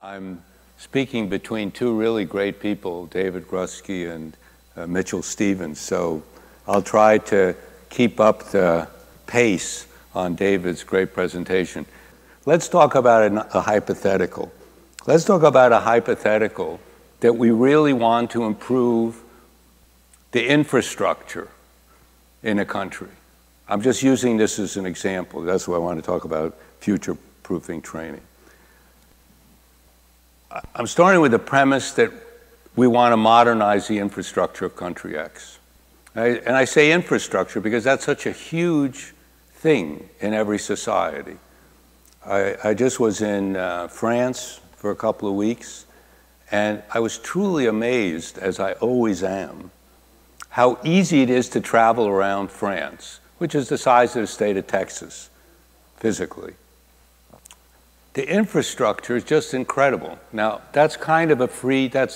I'm speaking between two really great people, David Grusky and Mitchell Stevens, so I'll try to keep up the pace on David's great presentation. Let's talk about a hypothetical. Let's talk about a hypothetical that we really want to improve the infrastructure in a country. I'm just using this as an example. That's why I want to talk about future-proofing training. I'm starting with the premise that we want to modernize the infrastructure of country X. And I say infrastructure because that's such a huge thing in every society. I just was in France for a couple of weeks, and I was truly amazed, as I always am, how easy it is to travel around France, which is the size of the state of Texas, physically. The infrastructure is just incredible. Now, that's kind of that's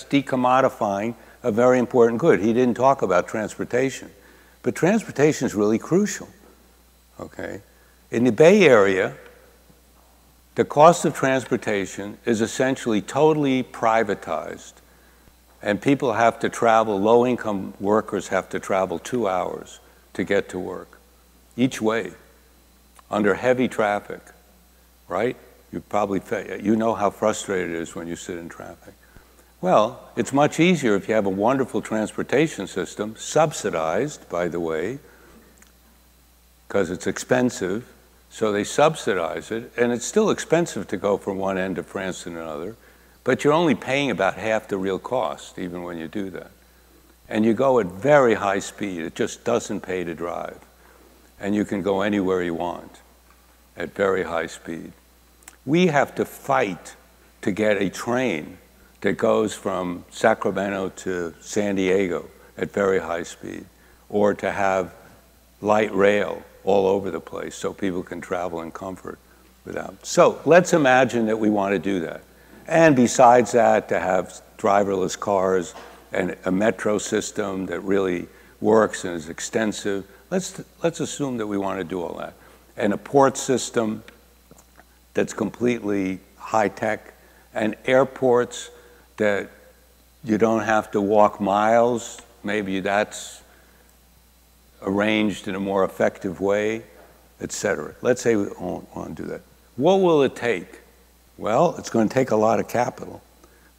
decommodifying a very important good. He didn't talk about transportation, but transportation is really crucial, okay? In the Bay Area, the cost of transportation is essentially totally privatized, and people have to travel, low-income workers have to travel 2 hours to get to work, each way, under heavy traffic, right? You know how frustrated it is when you sit in traffic. Well, it's much easier if you have a wonderful transportation system, subsidized, by the way, because it's expensive, so they subsidize it, and it's still expensive to go from one end of France to another, but you're only paying about half the real cost, even when you do that. And you go at very high speed. It just doesn't pay to drive. And you can go anywhere you want at very high speed. We have to fight to get a train that goes from Sacramento to San Diego at very high speed, or to have light rail all over the place so people can travel in comfort without. So let's imagine that we want to do that. And besides that, to have driverless cars and a metro system that really works and is extensive. Let's assume that we want to do all that. And a port system that's completely high-tech, and airports that you don't have to walk miles. Maybe that's arranged in a more effective way, et cetera. Let's say we want to do that. What will it take? Well, it's going to take a lot of capital.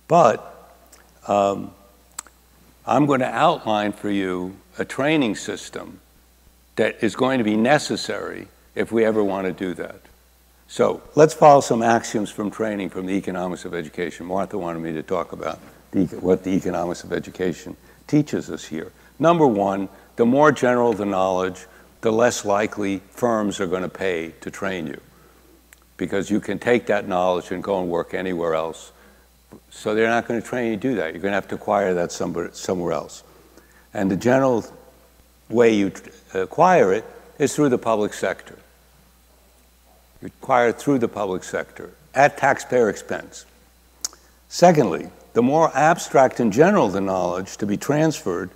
But I'm going to outline for you a training system that is going to be necessary if we ever want to do that. So let's follow some axioms from training from the economics of education. Martha wanted me to talk about what the economics of education teaches us here. Number one, the more general the knowledge, the less likely firms are going to pay to train you, because you can take that knowledge and go and work anywhere else. So they're not going to train you to do that. You're going to have to acquire that somewhere else. And the general way you acquire it is through the public sector. You acquire it through the public sector at taxpayer expense. Secondly, the more abstract and general the knowledge to be transferred,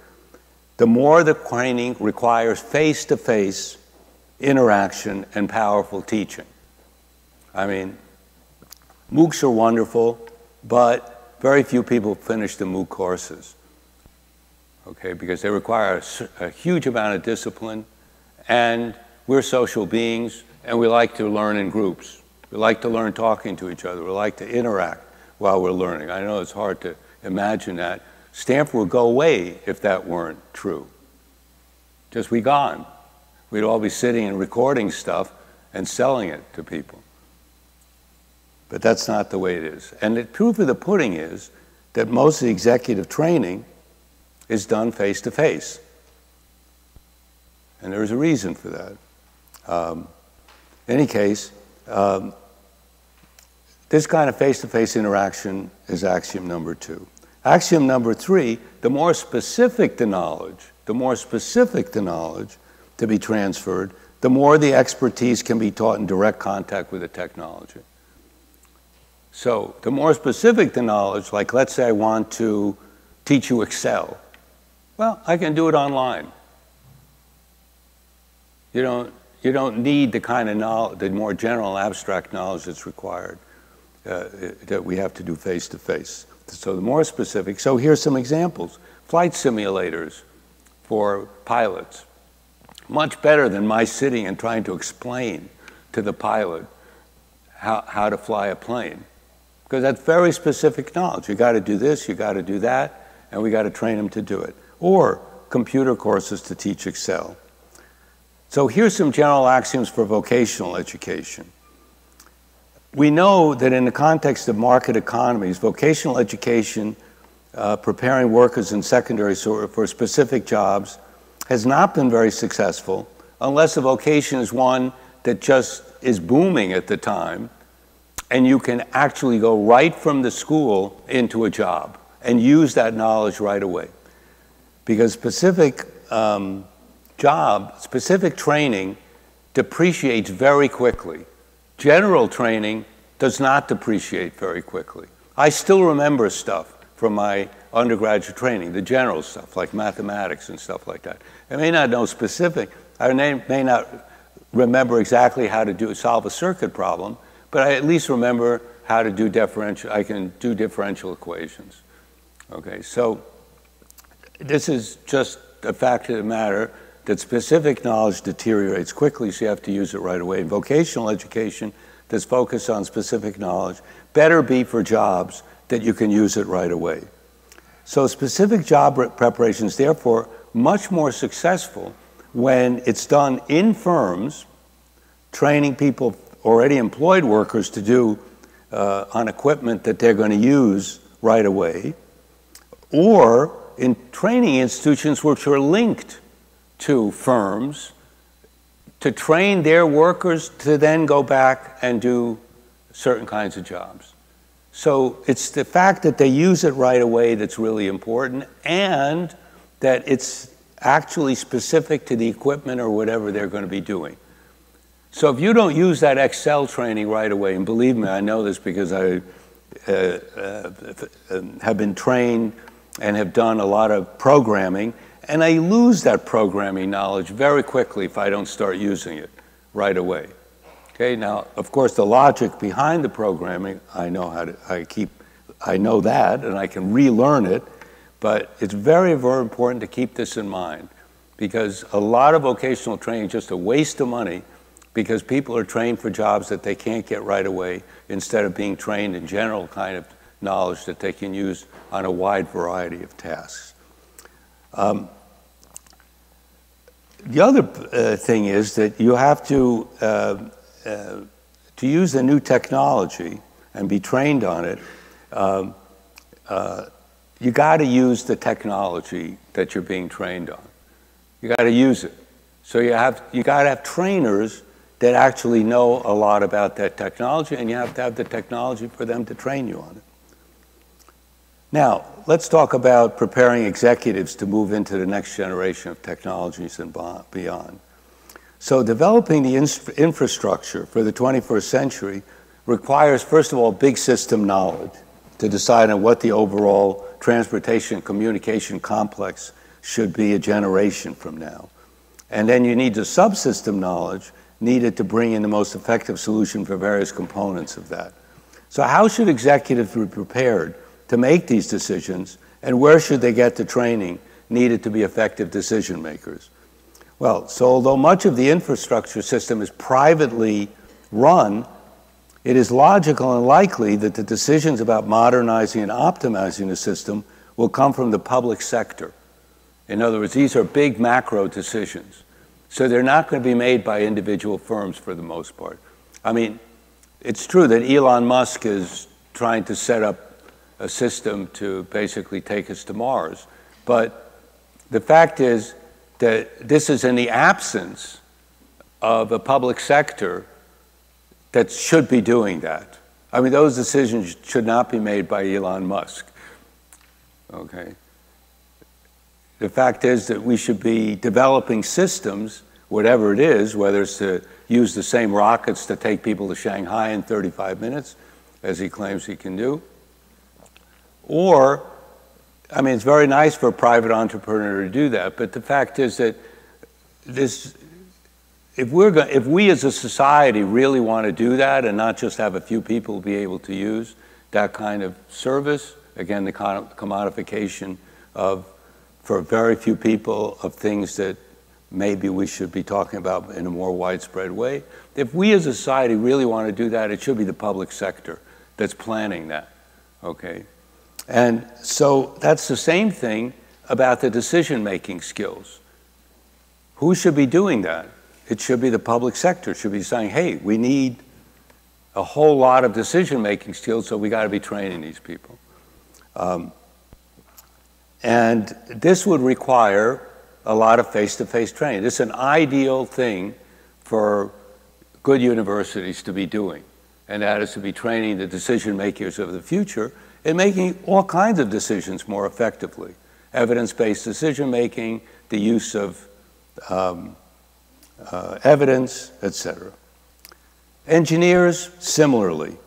the more the training requires face-to-face interaction and powerful teaching. I mean, MOOCs are wonderful, but very few people finish the MOOC courses, okay, because they require a huge amount of discipline, and we're social beings, and we like to learn in groups. We like to learn talking to each other. We like to interact while we're learning. I know it's hard to imagine that. Stanford would go away if that weren't true. Just be gone. We'd all be sitting and recording stuff and selling it to people. But that's not the way it is. And the proof of the pudding is that most of the executive training is done face-to-face. And there's a reason for that. In any case, this kind of face-to-face interaction is axiom number two. Axiom number three, the more specific the knowledge to be transferred, the more the expertise can be taught in direct contact with the technology. So the more specific the knowledge, like let's say I want to teach you Excel. Well, I can do it online. You don't need the kind of knowledge, the more general abstract knowledge that's required. that we have to do face-to-face. So the more specific, so here's some examples. Flight simulators for pilots. Much better than my sitting and trying to explain to the pilot how to fly a plane. Because that's very specific knowledge. You got to do this, you got to do that, and we got to train them to do it. Or computer courses to teach Excel. So here's some general axioms for vocational education. We know that in the context of market economies, vocational education, preparing workers in secondary for specific jobs, has not been very successful unless the vocation is one that just is booming at the time, and you can actually go right from the school into a job and use that knowledge right away. Because specific training depreciates very quickly. General training does not depreciate very quickly. I still remember stuff from my undergraduate training, the general stuff, like mathematics and stuff like that. I may not know specific, I may not remember exactly how to solve a circuit problem, but I at least remember how to do I can do differential equations. Okay, so this is just a fact of the matter that specific knowledge deteriorates quickly, so you have to use it right away. In vocational education that's focused on specific knowledge better be for jobs that you can use it right away. So specific job preparation is therefore much more successful when it's done in firms, training people, already employed workers, to do on equipment that they're going to use right away, or in training institutions which are linked to firms to train their workers to then go back and do certain kinds of jobs. So it's the fact that they use it right away that's really important, and that it's actually specific to the equipment or whatever they're going to be doing. So if you don't use that Excel training right away, and believe me, I know this because I have been trained and have done a lot of programming, and I lose that programming knowledge very quickly if I don't start using it right away. Okay, now, of course, the logic behind the programming, I know I know that, and I can relearn it, but it's very, very important to keep this in mind, because a lot of vocational training is just a waste of money, because people are trained for jobs that they can't get right away, instead of being trained in general kind of knowledge that they can use on a wide variety of tasks. The other thing is that you have to use the new technology and be trained on it. You got to use the technology that you're being trained on. You got to use it. So you got to have trainers that actually know a lot about that technology, and you have to have the technology for them to train you on it. Now, let's talk about preparing executives to move into the next generation of technologies and beyond. So developing the infrastructure for the 21st century requires, first of all, big system knowledge to decide on what the overall transportation and communication complex should be a generation from now. And then you need the subsystem knowledge needed to bring in the most effective solution for various components of that. So how should executives be prepared to make these decisions, and where should they get the training needed to be effective decision makers? Well, so although much of the infrastructure system is privately run, it is logical and likely that the decisions about modernizing and optimizing the system will come from the public sector. In other words, these are big macro decisions. So they're not going to be made by individual firms for the most part. I mean, it's true that Elon Musk is trying to set up a system to basically take us to Mars. But the fact is that this is in the absence of a public sector that should be doing that. I mean, those decisions should not be made by Elon Musk. Okay. The fact is that we should be developing systems, whatever it is, whether it's to use the same rockets to take people to Shanghai in 35 minutes, as he claims he can do, or, I mean, it's very nice for a private entrepreneur to do that, but the fact is that if we as a society really want to do that and not just have a few people be able to use that kind of service, again, the commodification of, for very few people, of things that maybe we should be talking about in a more widespread way. If we as a society really want to do that, it should be the public sector that's planning that, okay? And so that's the same thing about the decision-making skills. Who should be doing that? It should be the public sector. It should be saying, hey, we need a whole lot of decision-making skills, so we got to be training these people. And this would require a lot of face-to-face training. This is an ideal thing for good universities to be doing, and that is to be training the decision-makers of the future and making all kinds of decisions more effectively. Evidence-based decision-making, the use of evidence, etc. Engineers, similarly.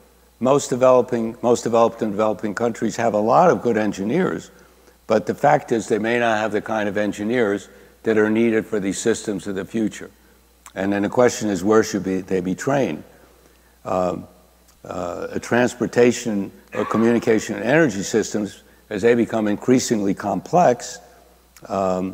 Most developed and developing countries have a lot of good engineers, but the fact is they may not have the kind of engineers that are needed for these systems of the future. And then the question is, where should they be trained? Transportation or communication and energy systems, as they become increasingly complex, a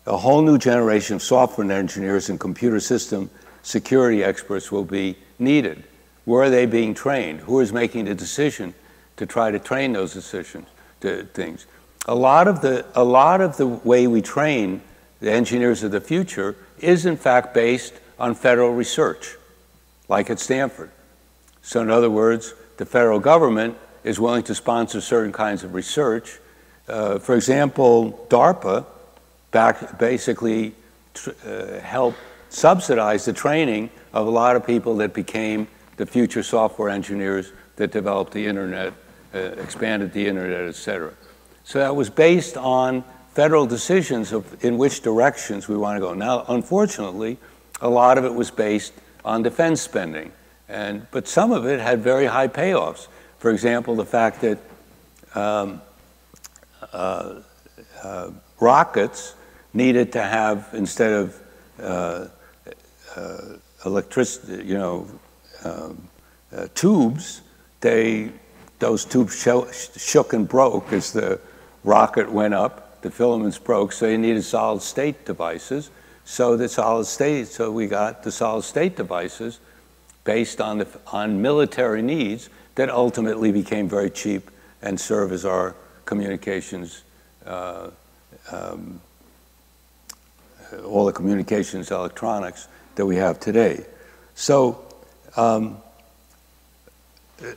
whole new generation of software engineers and computer system security experts will be needed. Where are they being trained? Who is making the decision to try to train those decisions to things? A lot of the way we train the engineers of the future is in fact based on federal research, like at Stanford. So in other words, the federal government is willing to sponsor certain kinds of research. For example, DARPA basically helped subsidize the training of a lot of people that became the future software engineers that developed the internet, expanded the internet, et cetera. So that was based on federal decisions of in which directions we want to go. Now, unfortunately, a lot of it was based on defense spending, but some of it had very high payoffs. For example, the fact that rockets needed to have, instead of electricity, tubes, those tubes shook and broke as the rocket went up, the filaments broke, so you needed solid state devices. So we got the solid state devices based on military needs that ultimately became very cheap and serve as our communications, all the communications electronics that we have today. So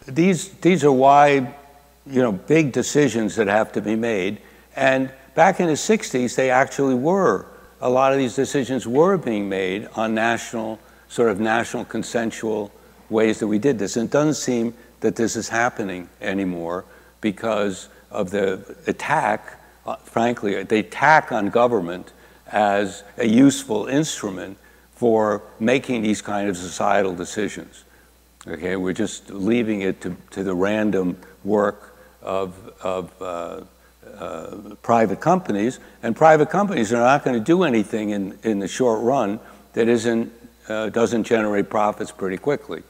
these are wide, big decisions that have to be made. And back in the 60s, they actually were. A lot of these decisions were being made on national consensual ways that we did this. And it doesn't seem that this is happening anymore because of the attack, frankly, the attack on government as a useful instrument for making these kind of societal decisions. Okay, we're just leaving it to the random work of private companies, and private companies are not going to do anything in the short run that doesn't generate profits pretty quickly.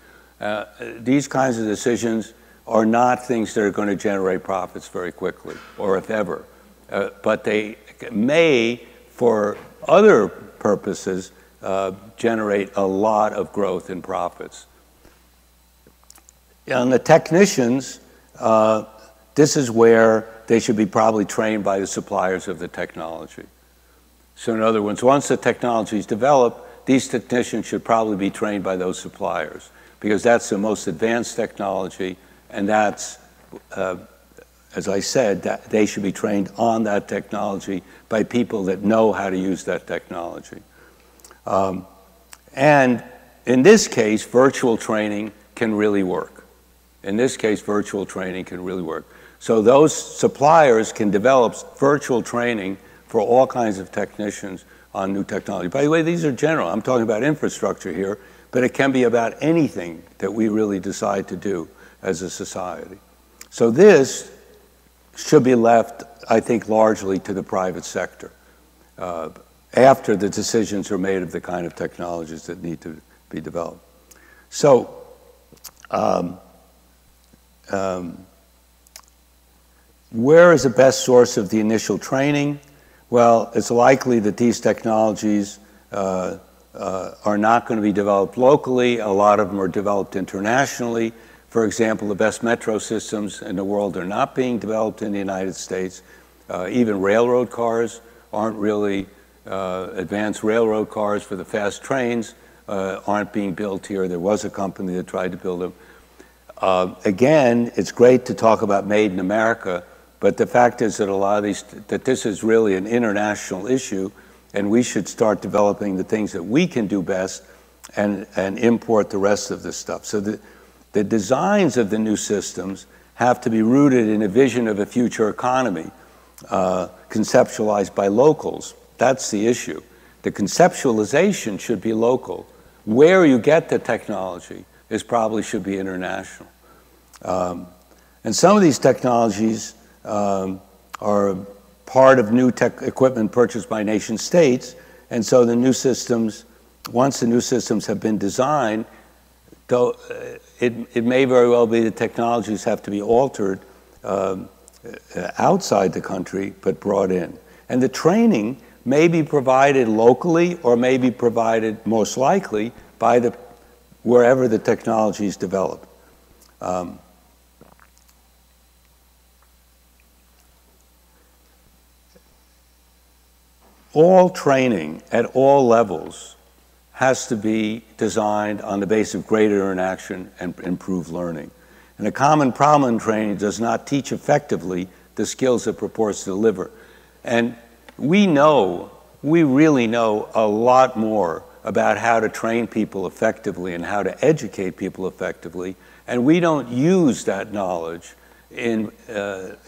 These kinds of decisions are not things that are going to generate profits very quickly, or if ever. But they may, for other purposes, generate a lot of growth in profits. And the technicians, this is where they should be probably trained by the suppliers of the technology. So in other words, once the technology is developed, these technicians should probably be trained by those suppliers, because that's the most advanced technology, and that's, as I said, that they should be trained on that technology by people that know how to use that technology. And in this case, virtual training can really work. In this case, virtual training can really work. So those suppliers can develop virtual training for all kinds of technicians on new technology. By the way, these are general. I'm talking about infrastructure here, but it can be about anything that we really decide to do as a society. So this should be left, I think, largely to the private sector. after the decisions are made of the kind of technologies that need to be developed. So, where is the best source of the initial training? Well, it's likely that these technologies are not going to be developed locally. A lot of them are developed internationally. For example, the best metro systems in the world are not being developed in the United States. Even railroad cars aren't really, advanced railroad cars for the fast trains aren't being built here. There was a company that tried to build them. Again, it's great to talk about made in America, but the fact is that a lot of these, that this is really an international issue, and we should start developing the things that we can do best and import the rest of this stuff. So the designs of the new systems have to be rooted in a vision of a future economy, conceptualized by locals. That's the issue. The conceptualization should be local. Where you get the technology is probably should be international. And some of these technologies are part of new tech equipment purchased by nation states, and so the new systems, once the new systems have been designed, though it may very well be that technologies have to be altered outside the country, but brought in. And the training may be provided locally or may be provided most likely by wherever the technology is developed. All training at all levels has to be designed on the basis of greater interaction and improved learning. And a common problem in training does not teach effectively the skills it purports to deliver. And we really know a lot more about how to train people effectively and how to educate people effectively, and we don't use that knowledge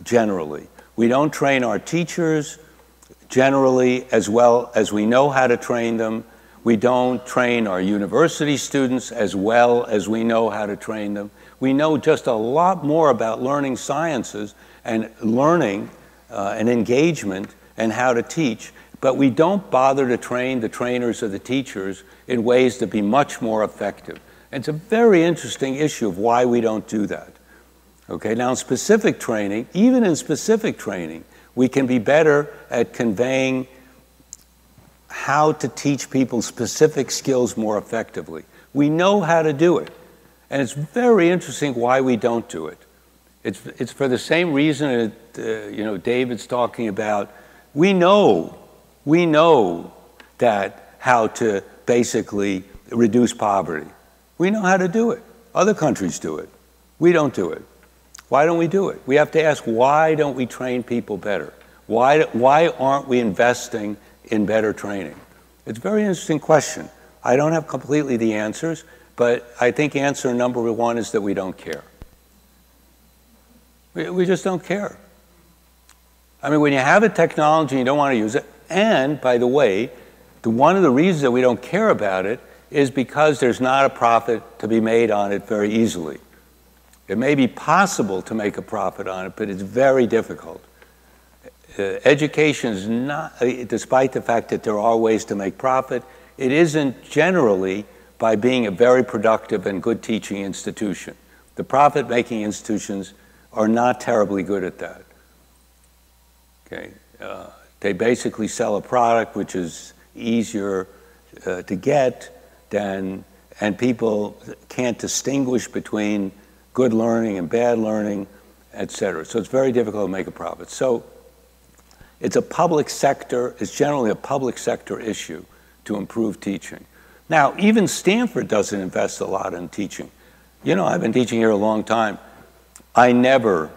generally. We don't train our teachers generally as well as we know how to train them. We don't train our university students as well as we know how to train them. We know just a lot more about learning sciences and learning and engagement and how to teach, but we don't bother to train the trainers or the teachers in ways to be much more effective. And it's a very interesting issue of why we don't do that. Okay, now in specific training, even in specific training, we can be better at conveying how to teach people specific skills more effectively. We know how to do it, and it's very interesting why we don't do it. It's for the same reason that David's talking about. We know that how to basically reduce poverty. We know how to do it. Other countries do it. We don't do it. Why don't we do it? We have to ask, why don't we train people better? Why aren't we investing in better training? It's a very interesting question. I don't have completely the answers, but I think answer number one is that we don't care. We just don't care. I mean, when you have a technology, you don't want to use it. And, by the way, one of the reasons that we don't care about it is because there's not a profit to be made on it very easily. It may be possible to make a profit on it, but it's very difficult. Education is not, despite the fact that there are ways to make profit, it isn't generally by being a very productive and good teaching institution. The profit-making institutions are not terribly good at that. Okay, they basically sell a product which is easier to get than, and people can't distinguish between good learning and bad learning, et cetera. So it's very difficult to make a profit. So it's a public sector, it's generally a public sector issue to improve teaching. Now, even Stanford doesn't invest a lot in teaching. You know, I've been teaching here a long time. I never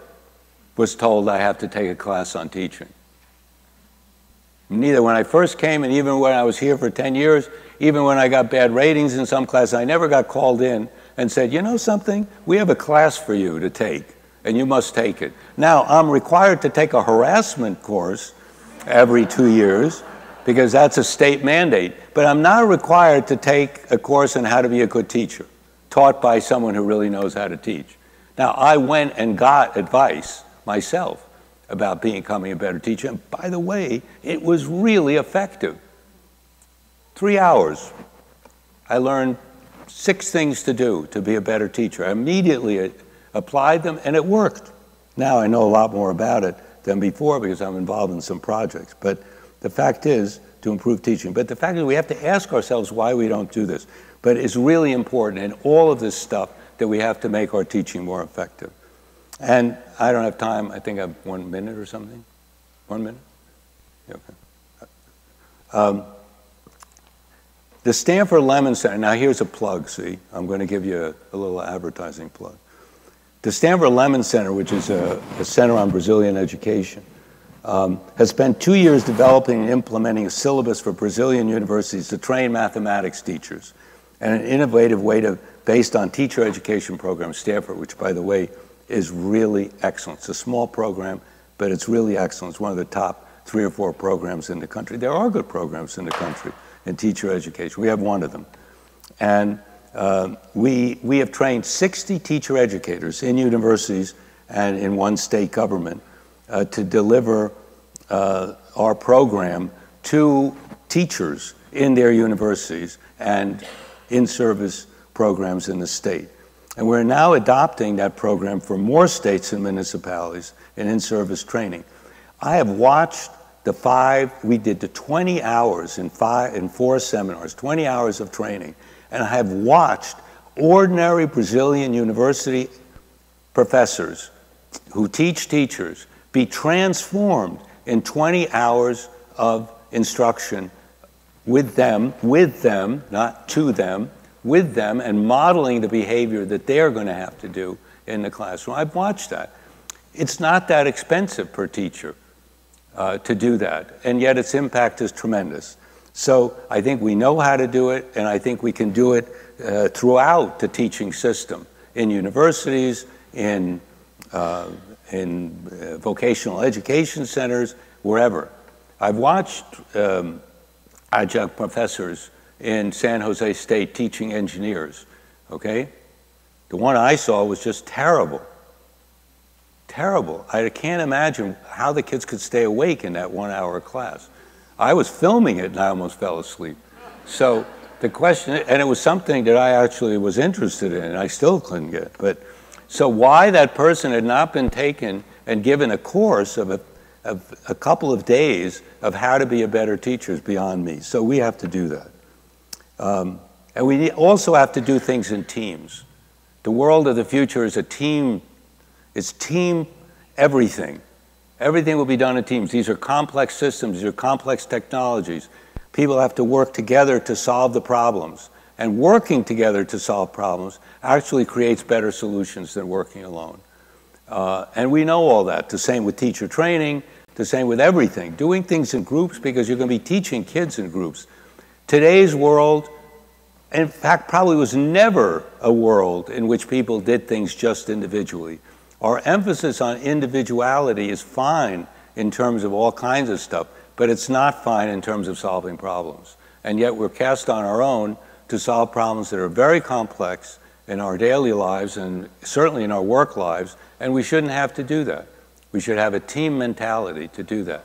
was told I have to take a class on teaching. Neither when I first came, and even when I was here for 10 years, even when I got bad ratings in some classes, I never got called in and said, you know something, we have a class for you to take, and you must take it. Now, I'm required to take a harassment course every 2 years, because that's a state mandate, but I'm not required to take a course on how to be a good teacher, taught by someone who really knows how to teach. Now, I went and got advice myself about becoming a better teacher, and by the way, it was really effective. 3 hours. I learned 6 things to do to be a better teacher. I immediately applied them, and it worked. Now I know a lot more about it than before because I'm involved in some projects. But the fact is, to improve teaching. But the fact is, we have to ask ourselves why we don't do this. But it's really important in all of this stuff that we have to make our teaching more effective. And I don't have time. I think I have 1 minute or something. 1 minute? Yeah, okay. The Stanford Lemon Center, now here's a plug, see? I'm going to give you a little advertising plug. The Stanford Lemon Center, which is a center on Brazilian education, has spent 2 years developing and implementing a syllabus for Brazilian universities to train mathematics teachers, and an innovative way based on teacher education program, Stanford, which, by the way, is really excellent. It's a small program, but it's really excellent. It's one of the top 3 or 4 programs in the country. There are good programs in the country in teacher education. We have one of them. And we have trained 60 teacher educators in universities and in one state government to deliver our program to teachers in their universities and in-service programs in the state. And we're now adopting that program for more states and municipalities in in-service training. I have watched we did the 20 hours in 4 seminars, 20 hours of training, and I have watched ordinary Brazilian university professors who teach teachers be transformed in 20 hours of instruction with them, not to them, with them, and modeling the behavior that they're going to have to do in the classroom. I've watched that. It's not that expensive per teacher to do that, and yet its impact is tremendous. So I think we know how to do it, and I think we can do it throughout the teaching system, in universities, in vocational education centers, wherever. I've watched adjunct professors in San Jose State teaching engineers, okay? The one I saw was just terrible. Terrible. I can't imagine how the kids could stay awake in that 1 hour class. I was filming it and I almost fell asleep. So the question, and it was something that I actually was interested in and I still couldn't get. But so why that person had not been taken and given a course of a couple of days of how to be a better teacher is beyond me. So we have to do that. And we also have to do things in teams. The world of the future is a team. It's team everything. Everything will be done in teams. These are complex systems. These are complex technologies. People have to work together to solve the problems. And working together to solve problems actually creates better solutions than working alone. And we know all that. The same with teacher training. The same with everything. Doing things in groups because you're going to be teaching kids in groups. Today's world, in fact, probably was never a world in which people did things just individually. Our emphasis on individuality is fine in terms of all kinds of stuff, but it's not fine in terms of solving problems. And yet we're cast on our own to solve problems that are very complex in our daily lives and certainly in our work lives, and we shouldn't have to do that. We should have a team mentality to do that.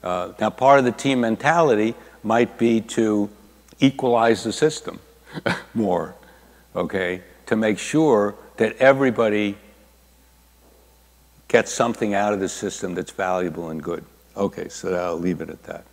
Now, part of the team mentality might be to equalize the system more, okay, to make sure that everybody gets something out of the system that's valuable and good. Okay, so I'll leave it at that.